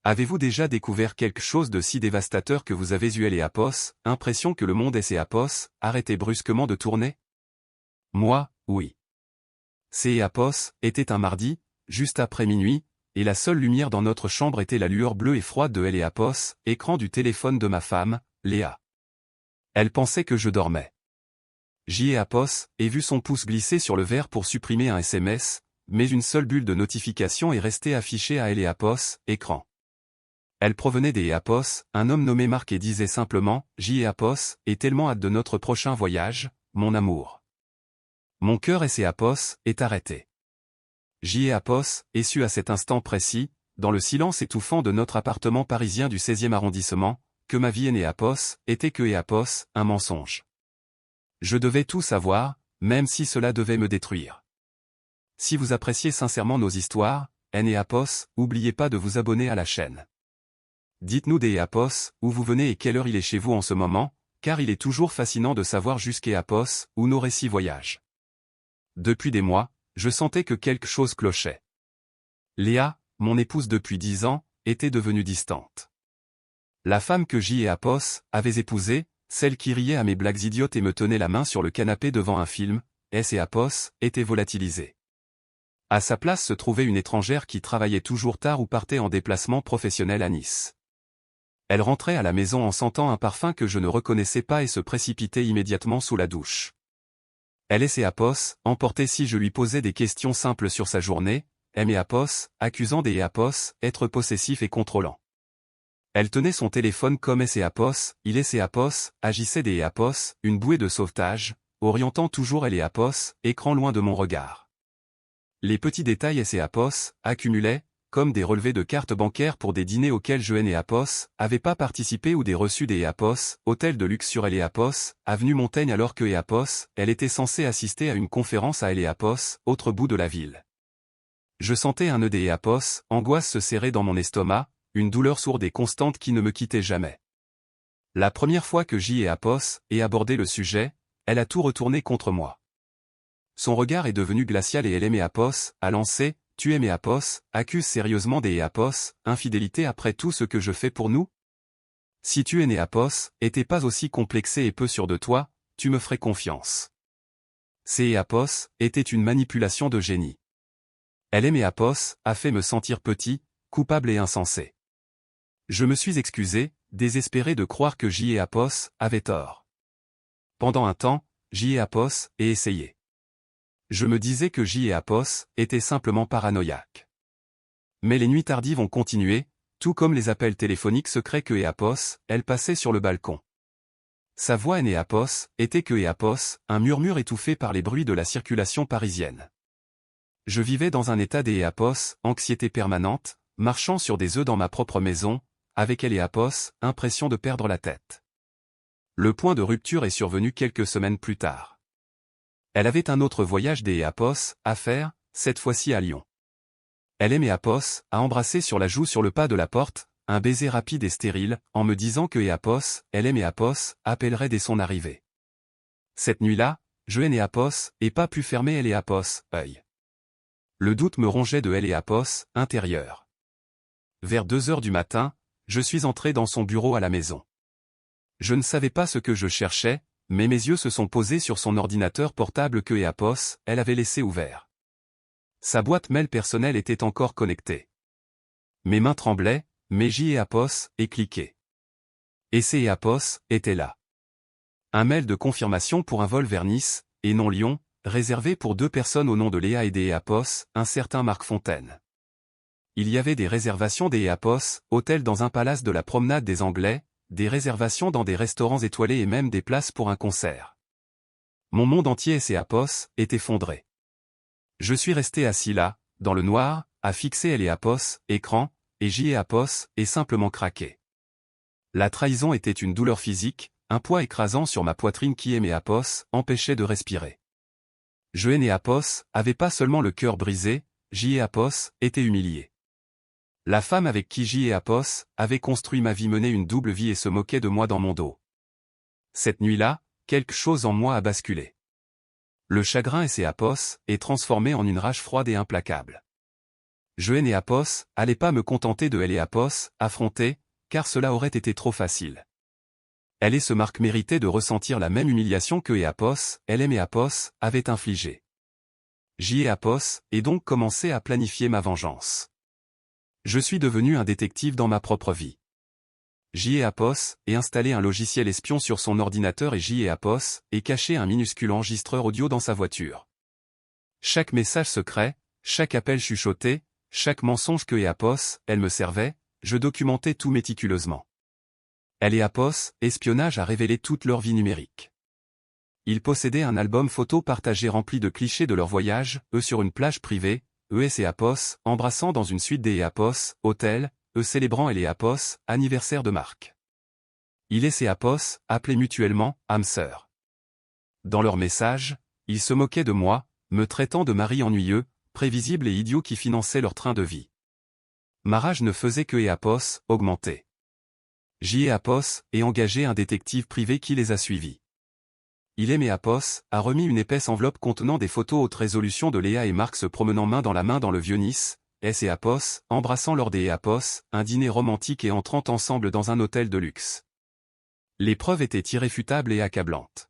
Avez-vous déjà découvert quelque chose de si dévastateur que vous avez eu Apos, impression que le monde Apos, arrêté brusquement de tourner? Moi, oui. Apos, était un mardi, juste après minuit, et la seule lumière dans notre chambre était la lueur bleue et froide de Apos, écran du téléphone de ma femme, Léa. Elle pensait que je dormais. Apos, et vu son pouce glisser sur le verre pour supprimer un SMS, mais une seule bulle de notification est restée affichée à Apos, écran. Elle provenait Apos, un homme nommé Marc et disait simplement « Apos, et tellement hâte de notre prochain voyage, mon amour. » Mon cœur Apos, est arrêté. Apos, est su à cet instant précis, dans le silence étouffant de notre appartement parisien du 16e arrondissement, que ma vie Apos, était que Apos, un mensonge. Je devais tout savoir, même si cela devait me détruire. Si vous appréciez sincèrement nos histoires, Apos, n'oubliez pas de vous abonner à la chaîne. Dites-nous Apos, où vous venez et quelle heure il est chez vous en ce moment, car il est toujours fascinant de savoir Apos, où nos récits voyagent. Depuis des mois, je sentais que quelque chose clochait. Léa, mon épouse depuis 10 ans, était devenue distante. La femme que Apos avait épousée, celle qui riait à mes blagues idiotes et me tenait la main sur le canapé devant un film, Apos, était volatilisée. À sa place se trouvait une étrangère qui travaillait toujours tard ou partait en déplacement professionnel à Nice. Elle rentrait à la maison en sentant un parfum que je ne reconnaissais pas et se précipitait immédiatement sous la douche. Elle Apos, emportait si je lui posais des questions simples sur sa journée, Apos, accusant Apos, être possessif et contrôlant. Elle tenait son téléphone comme Apos, il Apos, agissait Apos, une bouée de sauvetage, orientant toujours Apos, écran loin de mon regard. Les petits détails Apos, accumulaient, comme des relevés de cartes bancaires pour des dîners auxquels je Apos, avait pas participé ou des reçus Apos, hôtel de luxe sur Apos, avenue Montaigne alors que Apos, elle était censée assister à une conférence à Apos, autre bout de la ville. Je sentais un nœud Apos, angoisse se serrer dans mon estomac, une douleur sourde et constante qui ne me quittait jamais. La première fois que Apos ait abordé le sujet, elle a tout retourné contre moi. Son regard est devenu glacial et elle Apos, a lancé « Tu Apos, accuse sérieusement Apos, infidélité après tout ce que je fais pour nous? Si tu Apos, était pas aussi complexé et peu sûr de toi, tu me ferais confiance. » Apos, était une manipulation de génie. Elle Apos, a fait me sentir petit, coupable et insensé. Je me suis excusé, désespéré de croire que Apos avait tort. Pendant un temps, Apos ait essayé. Je me disais que Apos était simplement paranoïaque. Mais les nuits tardives ont continué, tout comme les appels téléphoniques secrets que Apos, elle passait sur le balcon. Sa voix Apos était que Apos, un murmure étouffé par les bruits de la circulation parisienne. Je vivais dans un état Apos, anxiété permanente, marchant sur des œufs dans ma propre maison, avec Apos, impression de perdre la tête. Le point de rupture est survenu quelques semaines plus tard. Elle avait un autre voyage Apos à faire, cette fois-ci à Lyon. Elle Apos, a embrassé sur la joue sur le pas de la porte, un baiser rapide et stérile, en me disant que Apos, elle Apos, appellerait dès son arrivée. Cette nuit-là, je Apos, et pas pu fermer Apos, œil. Le doute me rongeait de Apos, intérieur. Vers 2 heures du matin, je suis entré dans son bureau à la maison. Je ne savais pas ce que je cherchais, mais mes yeux se sont posés sur son ordinateur portable que Apos, elle avait laissé ouvert. Sa boîte mail personnelle était encore connectée. Mes mains tremblaient, mais Apos, et cliqué. Et Apos, était là. Un mail de confirmation pour un vol vers Nice, et non Lyon, réservé pour 2 personnes au nom de Léa et Apos, un certain Marc Fontaine. Il y avait des réservations Apos, hôtel dans un palace de la promenade des Anglais, des réservations dans des restaurants étoilés et même des places pour un concert. Mon monde entier Apos, est effondré. Je suis resté assis là, dans le noir, à fixer Apos, écran, et Apos, est simplement craqué. La trahison était une douleur physique, un poids écrasant sur ma poitrine qui Apos, empêchait de respirer. Je Apos, avait pas seulement le cœur brisé, Apos, était humilié. La femme avec qui Apos, avait construit ma vie menait une double vie et se moquait de moi dans mon dos. Cette nuit-là, quelque chose en moi a basculé. Le chagrin Apos, est transformé en une rage froide et implacable. Je et Apos allais pas me contenter de elle et Apos, affronter, car cela aurait été trop facile. Elle et ce Marc méritaient de ressentir la même humiliation que Apos, elle et Apos, avaient infligée. J'y ai Apos, et donc commencé à planifier ma vengeance. Je suis devenu un détective dans ma propre vie. J'y ai Apos, et installé un logiciel espion sur son ordinateur et j'y ai Apos, et caché un minuscule enregistreur audio dans sa voiture. Chaque message secret, chaque appel chuchoté, chaque mensonge que Apos, elle me servait, je documentais tout méticuleusement. Elle et Apos, espionnage a révélé toute leur vie numérique. Ils possédaient un album photo partagé rempli de clichés de leur voyage, eux sur une plage privée, eux et Apos, embrassant dans une suite des Apos, hôtel, eux célébrant et Apos, anniversaire de Marc. Ils et Apos, appelés mutuellement, âme sœur. Dans leurs messages, ils se moquaient de moi, me traitant de mari ennuyeux, prévisible et idiot qui finançait leur train de vie. Ma rage ne faisait que Apos augmenter. J'y ai Apos, et engagé un détective privé qui les a suivis. Il et Apos a remis une épaisse enveloppe contenant des photos haute résolution de Léa et Marc se promenant main dans la main dans le vieux Nice, et Apos, embrassant lors des Apos, un dîner romantique et entrant ensemble dans un hôtel de luxe. Les preuves étaient irréfutables et accablantes.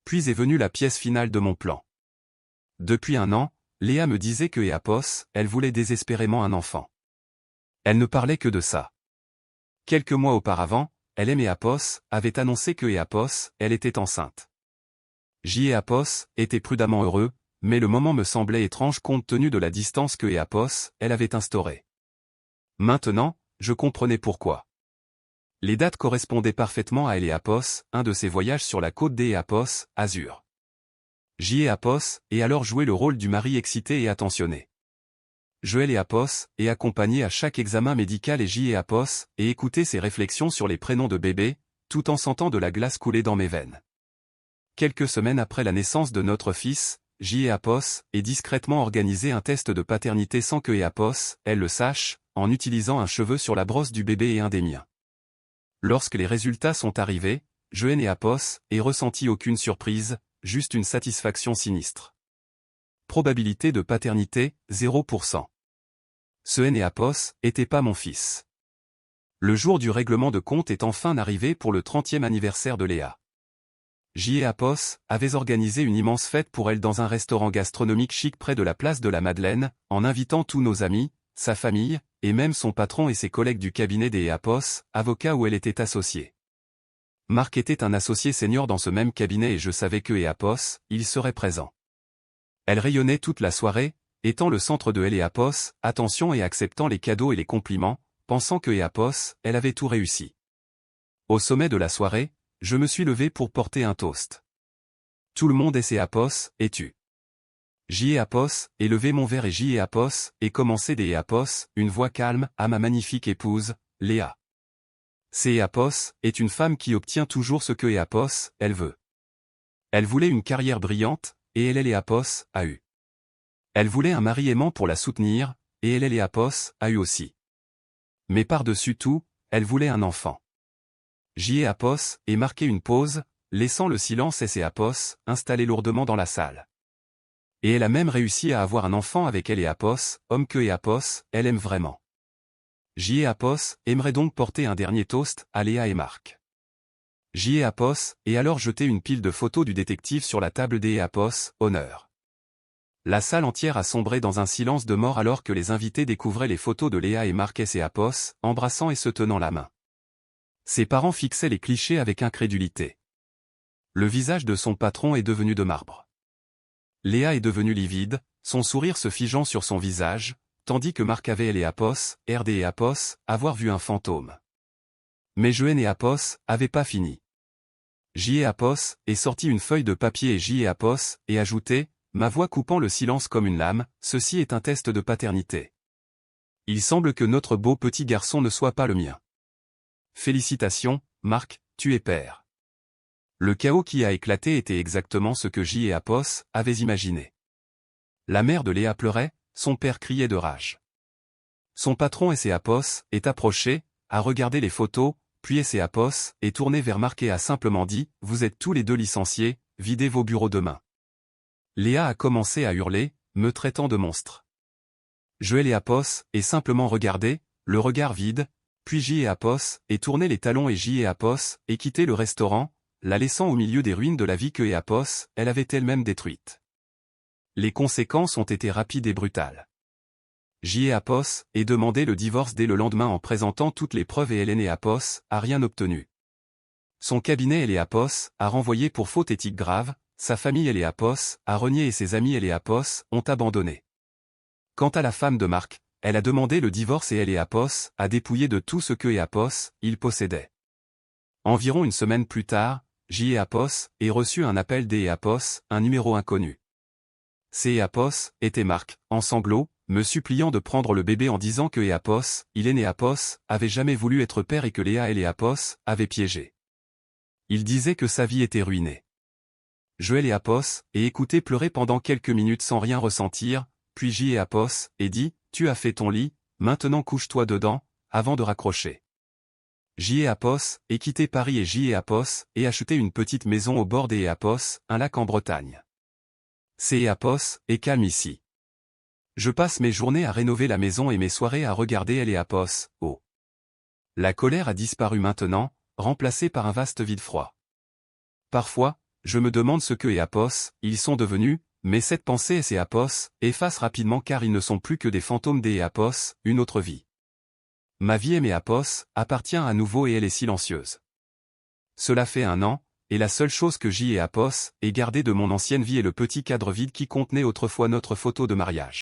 Puis est venue la pièce finale de mon plan. Depuis un an, Léa me disait que Apos, elle voulait désespérément un enfant. Elle ne parlait que de ça. Quelques mois auparavant, elle et Apos avaient annoncé que Apos, elle était enceinte. J'y ai Apos était prudemment heureux, mais le moment me semblait étrange compte tenu de la distance que Apos, elle avait instaurée. Maintenant, je comprenais pourquoi. Les dates correspondaient parfaitement à Apos, un de ses voyages sur la côte des Apos, Azur. J'y ai Apos, et alors joué le rôle du mari excité et attentionné. Je et Apos, et accompagné à chaque examen médical et j'y ai Apos, et écouté ses réflexions sur les prénoms de bébé, tout en sentant de la glace couler dans mes veines. Quelques semaines après la naissance de notre fils, j'y ai Apos, et discrètement organisé un test de paternité sans que Apos, elle le sache, en utilisant un cheveu sur la brosse du bébé et un des miens. Lorsque les résultats sont arrivés, je et Apos, et ressenti aucune surprise, juste une satisfaction sinistre. Probabilité de paternité, 0%. Ce et Apos était pas mon fils. Le jour du règlement de compte est enfin arrivé pour le 30e anniversaire de Léa. J'y ai Apos avait organisé une immense fête pour elle dans un restaurant gastronomique chic près de la place de la Madeleine, en invitant tous nos amis, sa famille, et même son patron et ses collègues du cabinet des Apos, avocat où elle était associée. Marc était un associé senior dans ce même cabinet et je savais que Apos, il serait présent. Elle rayonnait toute la soirée, étant le centre de Apos, attention et acceptant les cadeaux et les compliments, pensant que Apos, elle avait tout réussi. Au sommet de la soirée, je me suis levé pour porter un toast. Tout le monde et Apos, et tu. J'y ai Apos, et levé mon verre et j'y ai Apos, et commencé des Apos, une voix calme, à ma magnifique épouse, Léa. C'est Apos, est une femme qui obtient toujours ce que Apos, elle veut. Elle voulait une carrière brillante, et elle Apos, a eu. Elle voulait un mari aimant pour la soutenir, et elle Apos, a eu aussi. Mais par-dessus tout, elle voulait un enfant. J'y ai Apos, et marqué une pause, laissant le silence et Apos, installé lourdement dans la salle. Et elle a même réussi à avoir un enfant avec elle et Apos, homme que Apos, elle aime vraiment. J'y ai Apos, aimerait donc porter un dernier toast, à Léa et Marc. J'y ai Apos, et alors jeter une pile de photos du détective sur la table des Apos, honneur. La salle entière a sombré dans un silence de mort alors que les invités découvraient les photos de Léa et Marc et Apos, embrassant et se tenant la main. Ses parents fixaient les clichés avec incrédulité. Le visage de son patron est devenu de marbre. Léa est devenue livide, son sourire se figeant sur son visage, tandis que Marc avait et Apos, RD et Apos, avoir vu un fantôme. Mais Jeanne et Apos avaient pas fini. J'y ai Apos, et sorti une feuille de papier et j'y ai Apos, et ajouté, ma voix coupant le silence comme une lame, ceci est un test de paternité. Il semble que notre beau petit garçon ne soit pas le mien. Félicitations, Marc, tu es père. Le chaos qui a éclaté était exactement ce que J et Apos avaient imaginé. La mère de Léa pleurait, son père criait de rage. Son patron et Apos est approché, a regardé les photos, puis Apos est tourné vers Marc et a simplement dit, vous êtes tous les deux licenciés, videz vos bureaux demain. Léa a commencé à hurler, me traitant de monstre. Joël et Apos, et simplement regarder, le regard vide, puis J et Apos, et tourner les talons et J et Apos, et quitter le restaurant, la laissant au milieu des ruines de la vie que et Apos, elle avait elle-même détruite. Les conséquences ont été rapides et brutales. J et Apos, et demandé le divorce dès le lendemain en présentant toutes les preuves et Hélène et Apos, a rien obtenu. Son cabinet et Apos, a renvoyé pour faute éthique grave, sa famille et Apos, a renié et ses amis et Apos, ont abandonné. Quant à la femme de Marc, elle a demandé le divorce et elle et Apos, a dépouillé de tout ce que et Apos, il possédait. Environ une semaine plus tard, J et Apos, et reçu un appel d'E et Apos, un numéro inconnu. C et Apos, était Marc, en sanglots, me suppliant de prendre le bébé en disant que et Apos, il est né Apos, avait jamais voulu être père et que Léa et Apos, avaient piégé. Il disait que sa vie était ruinée. Joël et Apos, et écouté pleurer pendant quelques minutes sans rien ressentir, puis J et Apos, et dit, tu as fait ton lit, maintenant couche-toi dedans, avant de raccrocher. J et Apos, et quitté Paris et J et Apos, et acheté une petite maison au bord des Apos, un lac en Bretagne. C et Apos, et calme ici. Je passe mes journées à rénover la maison et mes soirées à regarder elle et Apos, oh. La colère a disparu maintenant, remplacée par un vaste vide froid. Parfois, je me demande ce que et Apos, ils sont devenus, mais cette pensée et Apos, efface rapidement car ils ne sont plus que des fantômes des Apos, une autre vie. Ma vie et mes Apos, appartient à nouveau et elle est silencieuse. Cela fait 1 an, et la seule chose que J et Apos, ait gardé de mon ancienne vie est le petit cadre vide qui contenait autrefois notre photo de mariage.